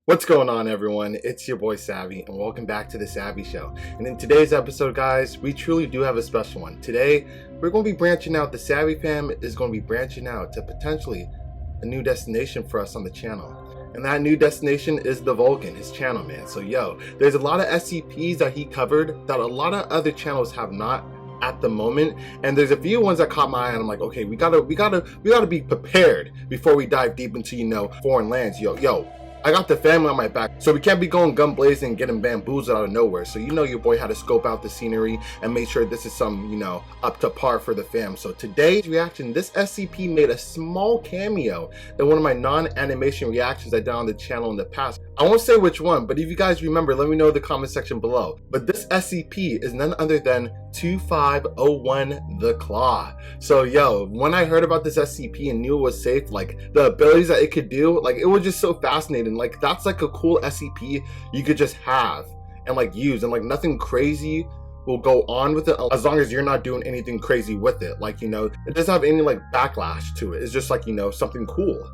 What's going on, everyone? It's your boy Savvy, and welcome back to the Savvy Show. And in today's episode, guys, we truly do have a special one. Today, we're going to be branching out. The Savvy fam is going to be branching out to potentially a new destination for us on the channel. And that new destination is TheVolgun, his channel, man. So, there's a lot of SCPs that he covered that a lot of other channels have not at the moment, and there's a few ones that caught my eye, and I'm like, okay, we gotta be prepared before we dive deep into foreign lands. I got the family on my back, so we can't be going gun blazing and getting bamboozled out of nowhere. So your boy had to scope out the scenery and make sure this is some, up to par for the fam. So today's reaction, this SCP made a small cameo in one of my non-animation reactions I did on the channel in the past. I won't say which one, but if you guys remember, let me know in the comment section below. But this SCP is none other than 2501 The Claw. So when I heard about this SCP and knew it was safe, like the abilities that it could do, like it was just so fascinating. Like that's like a cool SCP you could just have and like use, and like nothing crazy will go on with it as long as you're not doing anything crazy with it. Like, it doesn't have any like backlash to it. It's just like, something cool,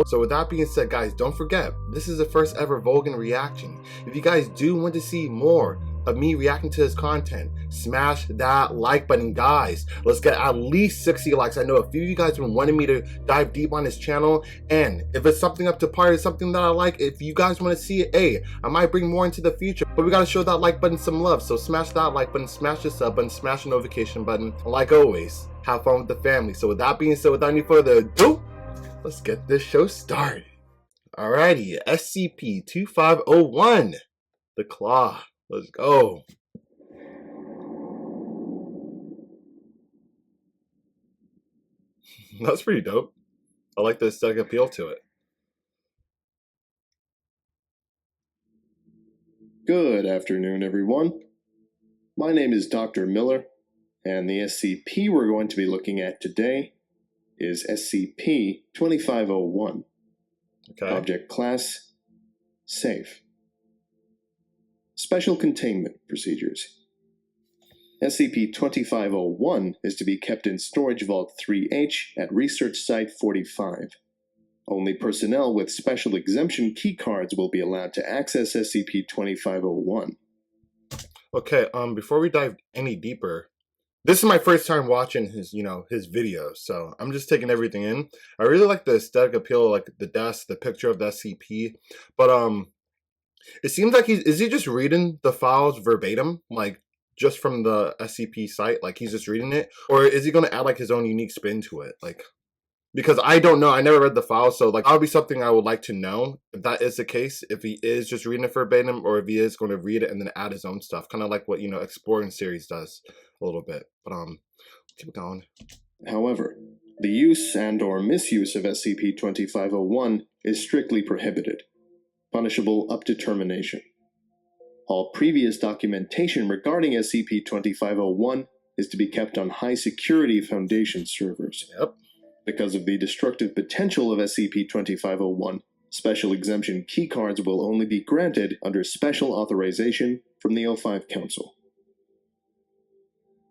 So with that being said, guys, don't forget, this is the first ever Volgun reaction. If you guys do want to see more of me reacting to his content, smash that like button, guys. Let's get at least 60 likes. I know a few of you guys have been wanting me to dive deep on his channel, and if it's something up to par, it's something that I like, if you guys want to see it, hey, I might bring more into the future, but we got to show that like button some love. So smash that like button, smash the sub button, smash the notification button, and like always, have fun with the family. So with that being said, without any further ado, let's get this show started. Alrighty, SCP-2501, The Claw. Let's go. That's pretty dope. I like the aesthetic appeal to it. Good afternoon, everyone. My name is Dr. Miller, and the SCP we're going to be looking at today is SCP-2501. Okay. Object Class: Safe. Special Containment Procedures. SCP-2501 is to be kept in Storage Vault 3H at Research Site 45. Only personnel with special exemption keycards will be allowed to access SCP-2501. Okay, before we dive any deeper, this is my first time watching his videos, so I'm just taking everything in. I really like the aesthetic appeal, like the desk, the picture of the SCP, but it seems like is he just reading the files verbatim, like just from the SCP site, like he's just reading it, or is he going to add like his own unique spin to it? Like, because I don't know, I never read the file, so like that would be something I would like to know if that is the case, if he is just reading it verbatim, or if he is going to read it and then add his own stuff, kind of like what Exploring series does a little bit. But keep it going. However, the use and/or misuse of SCP-2501 is strictly prohibited, punishable up to termination. All previous documentation regarding SCP-2501 is to be kept on high-security Foundation servers. Yep. Because of the destructive potential of SCP-2501, special exemption keycards will only be granted under special authorization from the O5 Council.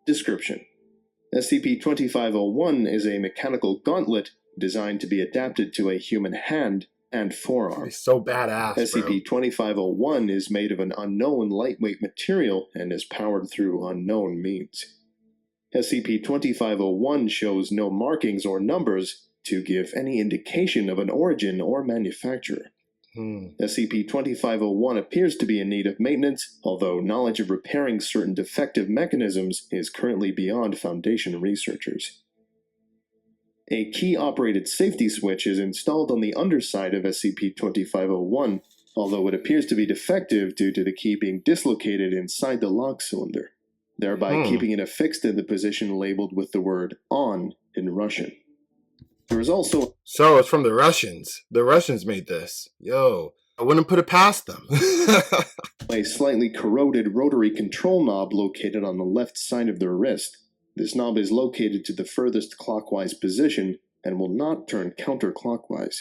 Description: SCP-2501 is a mechanical gauntlet designed to be adapted to a human hand and forearm. He's so badass, SCP-2501 is made of an unknown lightweight material and is powered through unknown means. SCP-2501 shows no markings or numbers to give any indication of an origin or manufacturer. SCP-2501 appears to be in need of maintenance, although knowledge of repairing certain defective mechanisms is currently beyond Foundation researchers. A key-operated safety switch is installed on the underside of SCP-2501, although it appears to be defective due to the key being dislocated inside the lock cylinder, thereby keeping it affixed in the position labeled with the word "on" in Russian. There is also... So it's from the Russians. The Russians made this. Yo, I wouldn't put it past them. a slightly corroded rotary control knob located on the left side of the wrist. This knob is located to the furthest clockwise position and will not turn counterclockwise.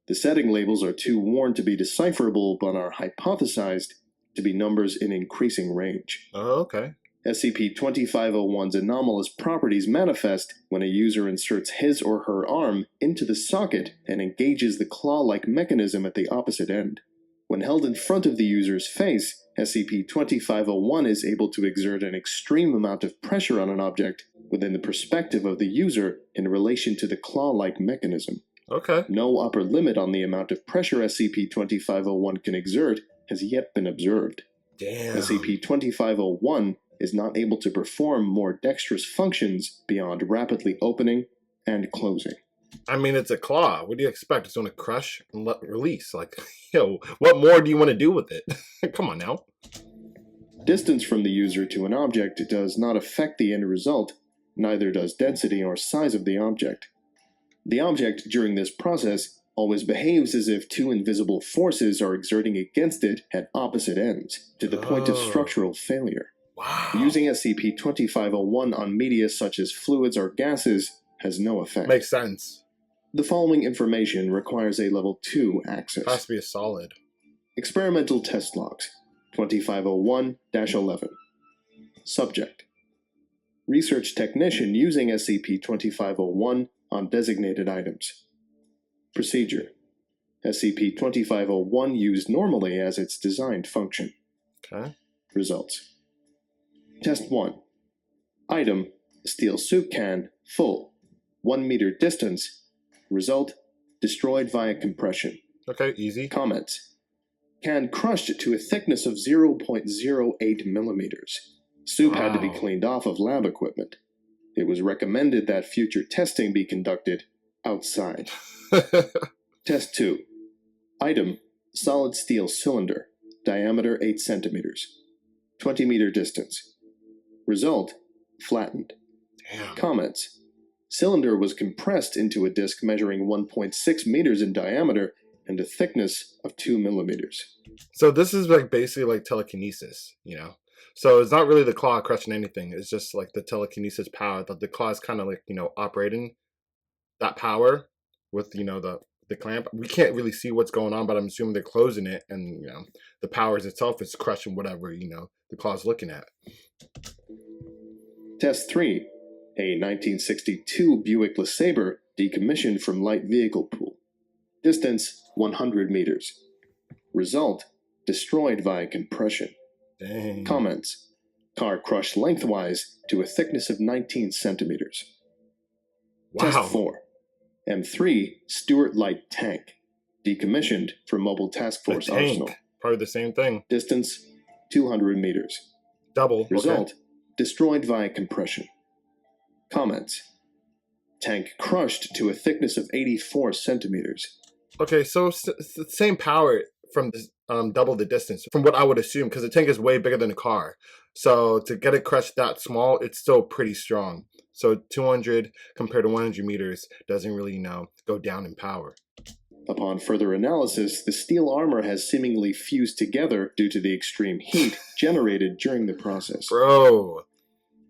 The setting labels are too worn to be decipherable, but are hypothesized to be numbers in increasing range. Oh, okay. SCP-2501's anomalous properties manifest when a user inserts his or her arm into the socket and engages the claw-like mechanism at the opposite end. When held in front of the user's face, SCP-2501 is able to exert an extreme amount of pressure on an object within the perspective of the user in relation to the claw-like mechanism. Okay. No upper limit on the amount of pressure SCP-2501 can exert has yet been observed. Damn. SCP-2501 is not able to perform more dexterous functions beyond rapidly opening and closing. I mean, it's a claw. What do you expect? It's going to crush and release. Like, yo, what more do you want to do with it? Come on now. Distance from the user to an object does not affect the end result, neither does density or size of the object. The object, during this process, always behaves as if two invisible forces are exerting against it at opposite ends, to the point of structural failure. Wow. Using SCP-2501 on media such as fluids or gases has no effect. Makes sense. The following information requires a Level 2 access. Has to be a solid. Experimental Test Logs, 2501-11. Subject: Research Technician using SCP-2501 on designated items. Procedure: SCP-2501 used normally as its designed function. Okay. Results: Test 1. Item: steel soup can, full, 1 meter distance. Result: destroyed via compression. Okay, easy. Comments: can crushed to a thickness of 0.08 millimeters. Soup had to be cleaned off of lab equipment. It was recommended that future testing be conducted outside. Test 2. Item: solid steel cylinder, diameter 8 centimeters, 20 meter distance. Result: flattened. Damn. Comments: cylinder was compressed into a disc measuring 1.6 meters in diameter and a thickness of 2 millimeters. So this is like basically like telekinesis, you know? So it's not really the claw crushing anything. It's just like the telekinesis power that the claw is kind of like, you know, operating that power with, you know, the clamp. We can't really see what's going on, but I'm assuming they're closing it and, you know, the powers itself is crushing whatever, you know, the claw's looking at. Test 3. A 1962 Buick LeSabre decommissioned from light vehicle pool. Distance: 100 meters. Result: destroyed via compression. Dang. Comments: car crushed lengthwise to a thickness of 19 centimeters. Wow. Test 4. M3 Stuart Light Tank. Decommissioned from Mobile Task Force Arsenal. Probably the same thing. Distance: 200 meters. Double. Result: okay. destroyed via compression. Comments: tank crushed to a thickness of 84 centimeters. Okay, so it's the same power from this, double the distance, from what I would assume, because the tank is way bigger than a car. So to get it crushed that small, it's still pretty strong. So 200 compared to 100 meters doesn't really, you know, go down in power. Upon further analysis, the steel armor has seemingly fused together due to the extreme heat generated during the process. Bro.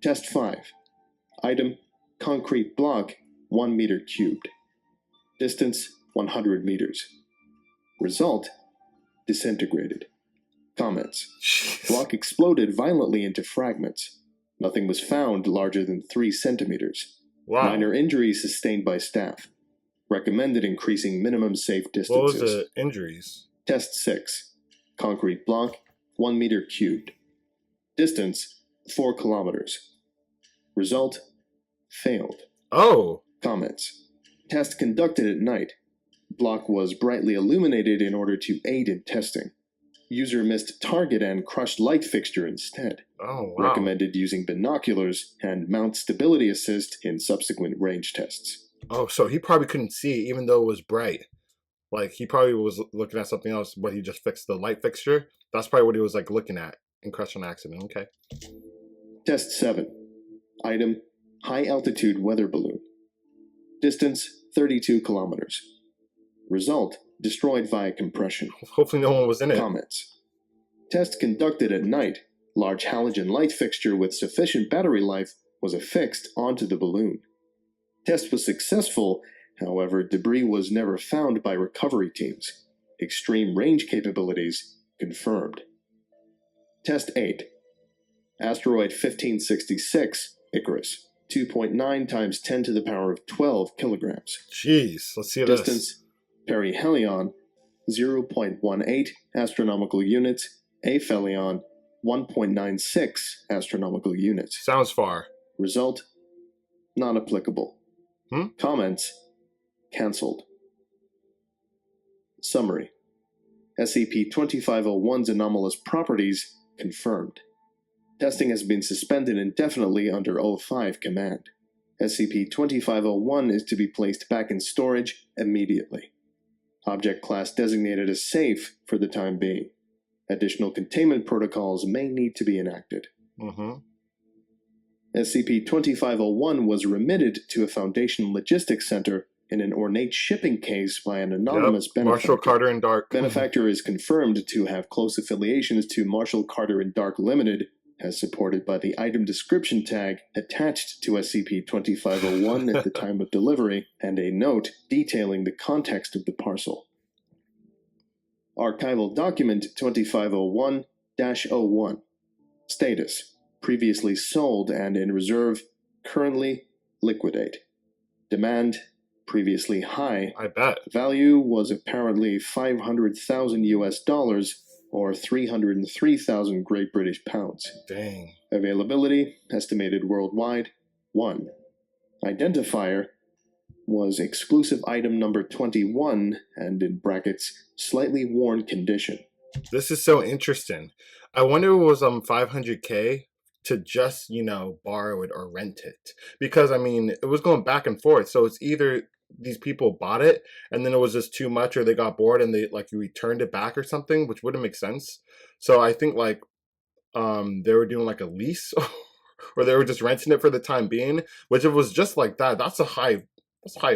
Test 5. Item: concrete block, 1 meter cubed. Distance: 100 meters. Result: disintegrated. Comments: Jeez. block exploded violently into fragments. Nothing was found larger than 3 centimeters. Wow. Minor injuries sustained by staff. Recommended increasing minimum safe distances. What was the injuries? Test 6. Concrete block, 1 meter cubed. Distance: 4 kilometers. Result: failed. Oh. Comments: test conducted at night. Block was brightly illuminated in order to aid in testing. User missed target and crushed light fixture instead. Oh, wow. Recommended using binoculars and mount stability assist in subsequent range tests. Oh, so he probably couldn't see even though it was bright. Like, he probably was looking at something else, but he just fixed the light fixture. That's probably what he was, like, looking at and crushed on accident. Okay. Test 7. Item: high-altitude weather balloon. Distance: 32 kilometers. Result: destroyed via compression. Hopefully no one was in it. Comments: test conducted at night. Large halogen light fixture with sufficient battery life was affixed onto the balloon. Test was successful, however, debris was never found by recovery teams. Extreme range capabilities confirmed. Test 8. Asteroid 1566, Icarus, 2.9 times 10 to the power of 12 kilograms. Jeez, let's see Distance: this. perihelion, 0.18 astronomical units, aphelion 1.96 astronomical units. Sounds far. Result, not applicable. Comments, cancelled. Summary. SCP-2501's anomalous properties confirmed. Testing has been suspended indefinitely under O5 command. SCP-2501 is to be placed back in storage immediately. Object class designated as safe for the time being. Additional containment protocols may need to be enacted. SCP-2501 was remitted to a Foundation Logistics Center in an ornate shipping case by an anonymous benefactor. Marshall Carter and Dark. Benefactor is confirmed to have close affiliations to Marshall Carter and Dark Limited, as supported by the item description tag attached to SCP-2501 at the time of delivery, and a note detailing the context of the parcel. Archival Document 2501-01. Status: previously sold and in reserve, currently liquidate. Demand: previously high. I bet. Value was apparently $500,000 or 303,000 Great British pounds. Dang. Availability, estimated worldwide, 1. Identifier was exclusive item number 21 and in brackets, slightly worn condition. This is so interesting. I wonder if it was 500K to just, borrow it or rent it. Because, it was going back and forth. So it's either these people bought it and then it was just too much, or they got bored and they returned it back or something, which wouldn't make sense. So I think they were doing a lease or they were just renting it for the time being, which if it was just like that, that's high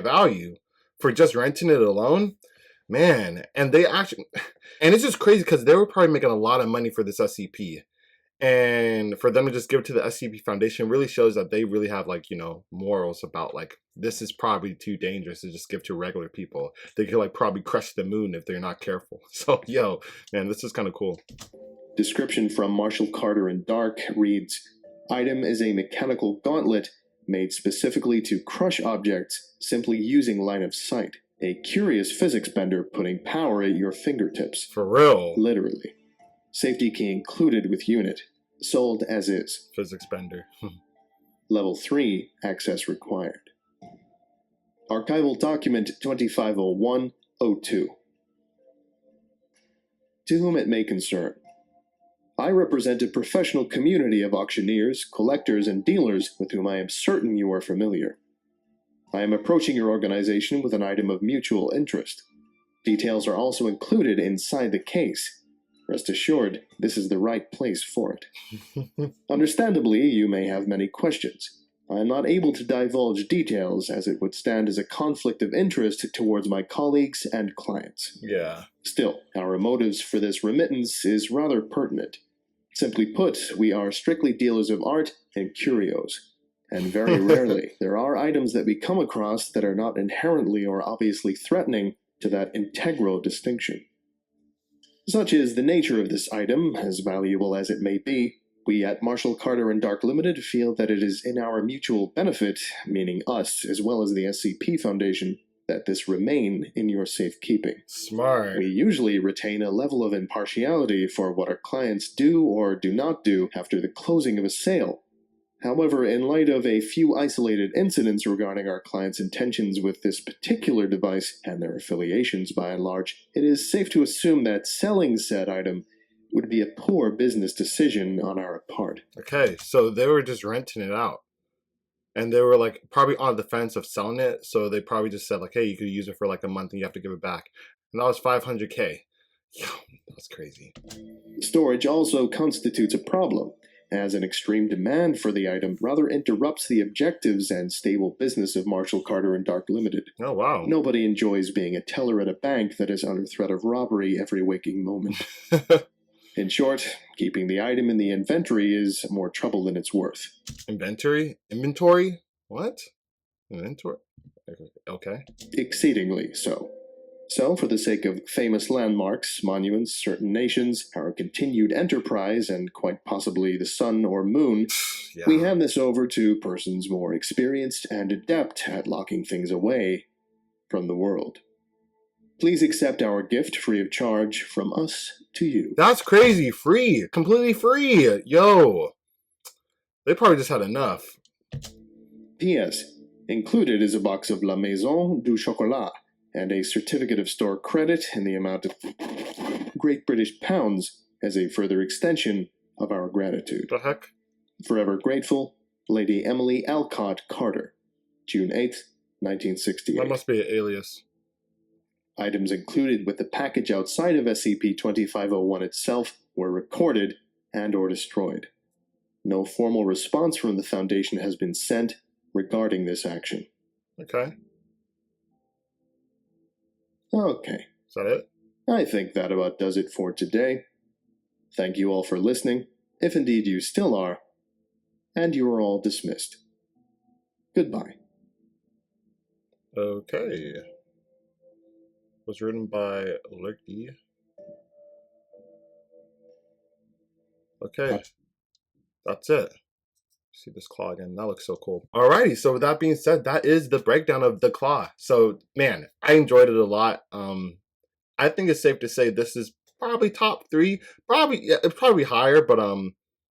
value for just renting it alone, man. And and it's just crazy because they were probably making a lot of money for this SCP. And for them to just give it to the SCP Foundation really shows that they really have morals about this is probably too dangerous to just give to regular people. They could probably crush the moon if they're not careful. So man, this is kind of cool. Description from Marshall Carter and Dark reads, item is a mechanical gauntlet made specifically to crush objects simply using line of sight. A curious physics bender putting power at your fingertips. For real. Literally. Safety key included with unit. Sold as is. Physics bender. Level 3, access required. Archival Document 2501-02. To whom it may concern. I represent a professional community of auctioneers, collectors, and dealers with whom I am certain you are familiar. I am approaching your organization with an item of mutual interest. Details are also included inside the case. Rest assured, this is the right place for it. Understandably, you may have many questions. I am not able to divulge details, as it would stand as a conflict of interest towards my colleagues and clients. Yeah. Still, our motives for this remittance is rather pertinent. Simply put, we are strictly dealers of art and curios. And very rarely, there are items that we come across that are not inherently or obviously threatening to that integral distinction. Such is the nature of this item, as valuable as it may be. We at Marshall Carter and Dark Limited feel that it is in our mutual benefit, meaning us as well as the SCP Foundation, that this remain in your safekeeping. Smart. We usually retain a level of impartiality for what our clients do or do not do after the closing of a sale. However, in light of a few isolated incidents regarding our clients' intentions with this particular device and their affiliations by and large, it is safe to assume that selling said item would be a poor business decision on our part. Okay, so they were just renting it out. And they were probably on the fence of selling it, so they probably just said hey, you could use it for a month and you have to give it back. And that was 500K. Yo, that's crazy. Storage also constitutes a problem, as an extreme demand for the item rather interrupts the objectives and stable business of Marshall Carter and Dark Limited. Oh, wow. Nobody enjoys being a teller at a bank that is under threat of robbery every waking moment. In short, keeping the item in the inventory is more trouble than it's worth. Inventory? Inventory? What? Inventory? Okay. Exceedingly so. So, for the sake of famous landmarks, monuments, certain nations, our continued enterprise, and quite possibly the sun or moon, yeah, we hand this over to persons more experienced and adept at locking things away from the world. Please accept our gift free of charge from us to you. That's crazy. Free. Completely free. Yo. They probably just had enough. P.S. Included is a box of La Maison du Chocolat and a certificate of store credit in the amount of Great British pounds as a further extension of our gratitude. The heck? Forever grateful, Lady Emily Alcott Carter, June 8th, 1968. That must be an alias. Items included with the package outside of SCP-2501 itself were recorded and or destroyed. No formal response from the Foundation has been sent regarding this action. Okay. Okay. Is that it? I think that about does it for today. Thank you all for listening, if indeed you still are, and you are all dismissed. Goodbye. Okay. Was written by Lurky. Okay. That's it. See this claw again. That looks so cool. Alrighty, so with that being said, that is the breakdown of the claw. So, man, I enjoyed it a lot. I think it's safe to say this is probably top 3. Probably, yeah, it's probably higher, but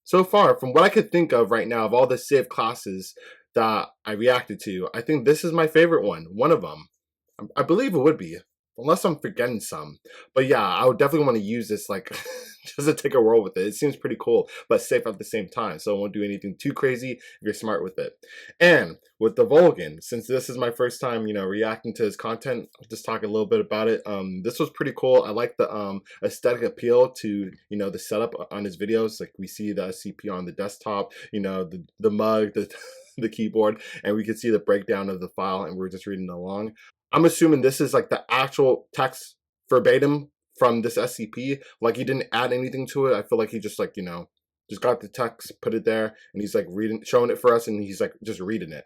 so far, from what I could think of right now, of all the Civ classes that I reacted to, I think this is my favorite one of them. I believe it would be, unless I'm forgetting some. But yeah, I would definitely want to use this, like, just to take a roll with it. It seems pretty cool, but safe at the same time. So I won't do anything too crazy if you're smart with it. And with TheVolgun, since this is my first time, reacting to his content, I'll just talk a little bit about it. This was pretty cool. I like the aesthetic appeal to, the setup on his videos. Like, we see the SCP on the desktop, the mug, the keyboard, and we could see the breakdown of the file, and we're just reading along. I'm assuming this is like the actual text verbatim from this SCP. Like, he didn't add anything to it. I feel like he just, like, just got the text, put it there, and he's like showing it for us, and he's like just reading it.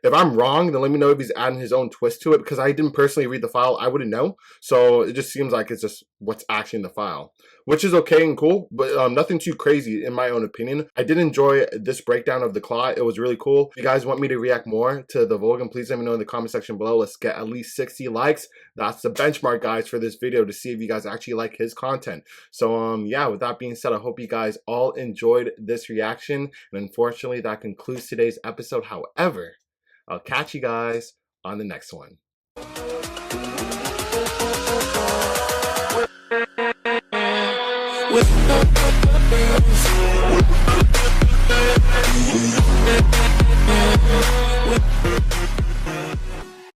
If I'm wrong, then let me know if he's adding his own twist to it, because I didn't personally read the file. I wouldn't know. So it just seems like it's just what's actually in the file, which is okay and cool, but nothing too crazy in my own opinion. I did enjoy this breakdown of the claw. It was really cool. If you guys want me to react more to TheVolgun, please let me know in the comment section below. Let's get at least 60 likes. That's the benchmark, guys, for this video, to see if you guys actually like his content. So yeah, with that being said, I hope you guys all enjoyed this reaction, and unfortunately that concludes today's episode. However, I'll catch you guys on the next one. With